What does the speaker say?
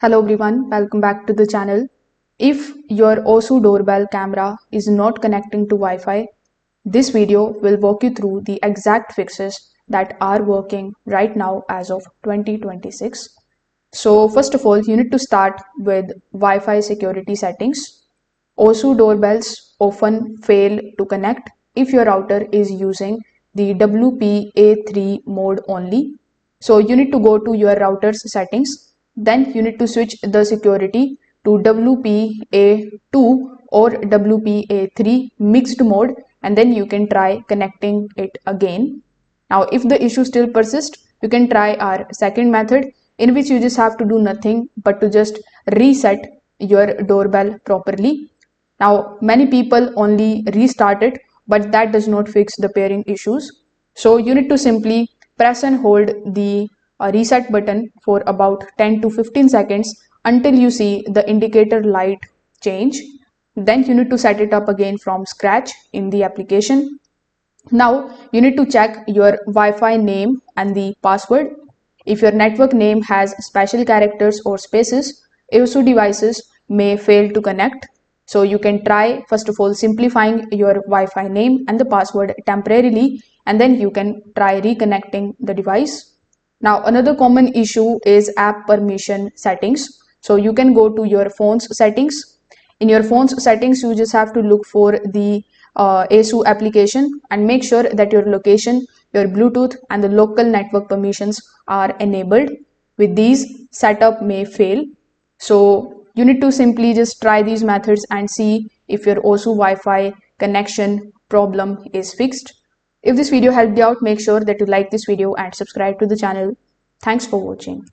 Hello everyone, welcome back to the channel. If your AOSU Doorbell camera is not connecting to Wi-Fi, this video will walk you through the exact fixes that are working right now as of 2026. So first of all, you need to start with Wi-Fi security settings. AOSU doorbells often fail to connect if your router is using the WPA3 mode only. So you need to go to your router's settings. Then you need to switch the security to WPA2 or WPA3 mixed mode, and then you can try connecting it again. Now, if the issue still persists, you can try our second method, in which you just have to do nothing but to just reset your doorbell properly. Now, many people only restart it, but that does not fix the pairing issues. So you need to simply press and hold the reset button for about 10 to 15 seconds until you see the indicator light change. Then you need to set it up again from scratch in the application. Now you need to check your Wi-Fi name and the password. If your network name has special characters or spaces, AOSU devices may fail to connect. So you can try first of all simplifying your Wi-Fi name and the password temporarily, and then you can try reconnecting the device. Now another common issue is app permission settings. So you can go to your phone's settings. In your phone's settings, you just have to look for the AOSU application and make sure that your location, your Bluetooth and the local network permissions are enabled. With these, setup may fail. So you need to simply just try these methods and see if your AOSU Wi-Fi connection problem is fixed. If this video helped you out, make sure that you like this video and subscribe to the channel. Thanks for watching.